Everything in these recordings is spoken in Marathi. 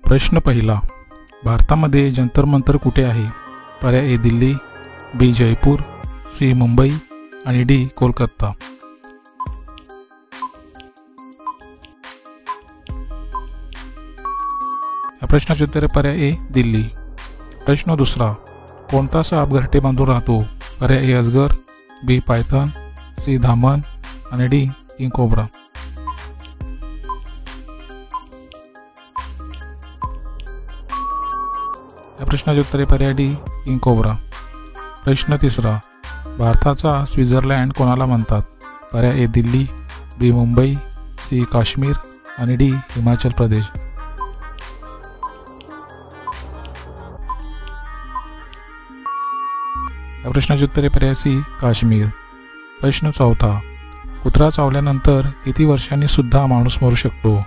प्रश्न पहिला, भारतामध्ये जंतर मंतर कुठे आहे? पर्याय ए दिल्ली, बी जयपूर, सी मुंबई आणि डी कोलकाता। या प्रश्नाचे उत्तर पर्याय ए दिल्ली। प्रश्न दुसरा, कोणता साप घरटे बांधून राहतो? पर्याय ए अजगर, बी पायथन, सी धामण आणि डी किंग कोब्रा। या प्रश्नाचे उत्तर पर्याय डी किंग कोब्रा। प्रश्न तिसरा, भारताचा स्वित्झर्लंड कोणाला म्हणतात? पर्याय ए दिल्ली, बी मुंबई, सी काश्मीर आणि डी हिमाचल प्रदेश। या प्रश्नाचे उत्तर पर्याय सी काश्मीर। प्रश्न चौथा, कुत्रा चावल्यानंतर किती वर्षांनी सुद्धा माणूस मरू शकतो?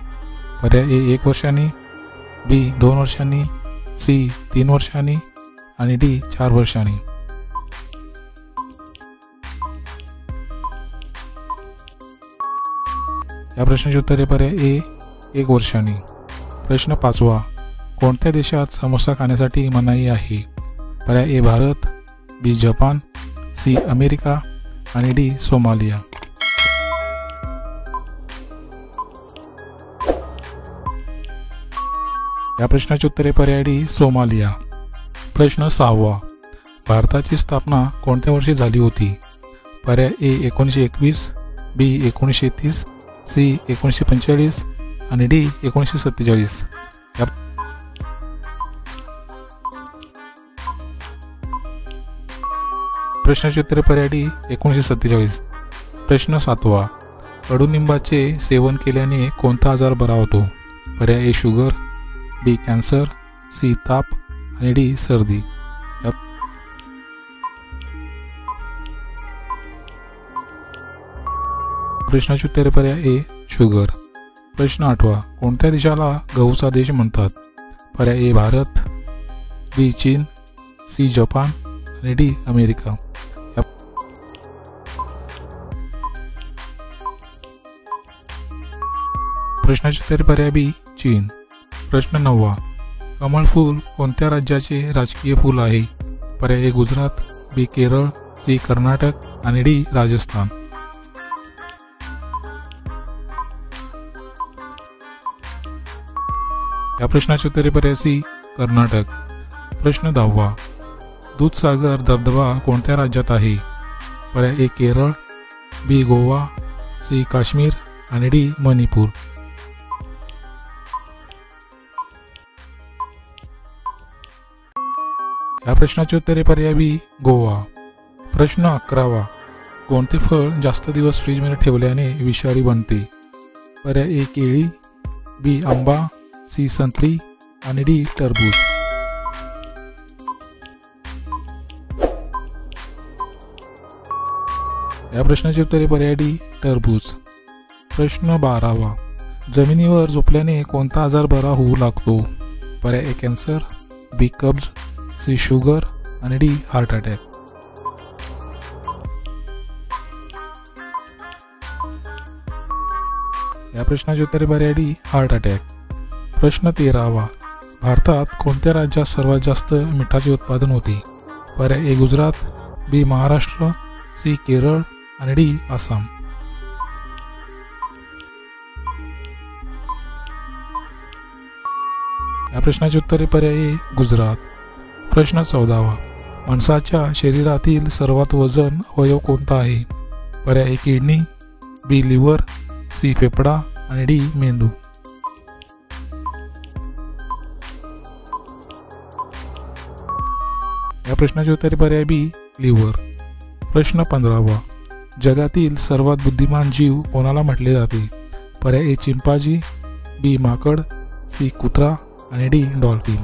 पर्याय ए 1 वर्षांनी, बी 2 वर्षांनी, सी 3 वर्षांनी आणि डी 4 वर्षांनी। या प्रश्नाचे उत्तर पर्याय ए 1 वर्षांनी। प्रश्न पाचवा, कोणत्या देशात समोसा खाण्यासाठी मनाई आहे? पर्याय ए भारत, बी जपान, सी अमेरिका आणि डी सोमालिया। या प्रश्नाचे उत्तर पर्याय डी सोमालिया। प्रश्न सहावा, भारताची स्थापना कोणत्या वर्षी झाली होती? पर्याय ए 1921, बी 1930, सी 1945 आणि डी 1947। या प्रश्नाचे उत्तर पर्याय डी 1947। प्रश्न सातवा, कडुनिंबाचे सेवन केल्याने कोणता आजार बरा होतो? पर्याय ए शुगर, बी कॅन्सर, सी ताप आणि डी सर्दी। प्रश्नाचे उत्तर पर्याय ए शुगर। प्रश्न आठवा, कोणत्या देशाला गहूचा देश म्हणतात? पर्याय ए भारत, बी चीन, सी जपान आणि डी अमेरिका। प्रश्नाचे उत्तर पर्याय बी चीन। प्रश्न नववा, कमळ फूल कोणत्या राज्याचे राजकीय फूल आहे? पर्याय ए गुजरात, बी केरळ, सी कर्नाटक आणि डी राजस्थान। या प्रश्नाचे उत्तर पर्याय सी कर्नाटक। प्रश्न 10वा, दूधसागर धबधबा कोणत्या राज्यात आहे? पर्याय ए केरळ, बी गोवा, सी काश्मीर आणि डी मणिपूर। या प्रश्नाचे उत्तर पर्याय बी गोवा। प्रश्न 11वा, कोणते फळ जास्त दिवस फ्रीजमध्ये ठेवल्याने विषारी बनते? पर्याय ए केळी, बी आंबा, सी संत्री आणि डी टरबूज। या प्रश्नाचे उत्तर पर्याय डी टरबूज। प्रश्न 12वा, जमिनीवर झोपल्याने कोणता आजार बरा होऊ लागतो? पर्याय ए कॅन्सर, बी कब्ज, सी शुगर आणि डी हार्ट अटॅक। या प्रश्नाचे उत्तर पर्याय डी हार्ट अटॅक। प्रश्न 13वा, भारतात कोणत्या राज्यात सर्वात जास्त मिठाचे उत्पादन होते? पर्याय ए गुजरात, बी महाराष्ट्र, सी केरळ आणि डी आसाम। या प्रश्नाचे उत्तर पर्याय ए गुजरात। प्रश्न 14वा, माणसाच्या शरीरातील सर्वात वजन अवयव कोणता आहे? पर्याय ए किडनी, बी लिव्हर, सी फेफडा आणि डी मेंदू। या प्रश्नाचे उत्तर पर्याय बी लिव्हर। प्रश्न 15वा, जगातील सर्वात बुद्धिमान जीव कोणाला म्हटले जाते? पर्याय ए चिंपांझी, बी माकड, सी कुत्रा आणि डी डॉल्फिन।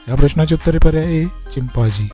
या प्रश्नाचे उत्तर पर्याय ए चिंपांझी।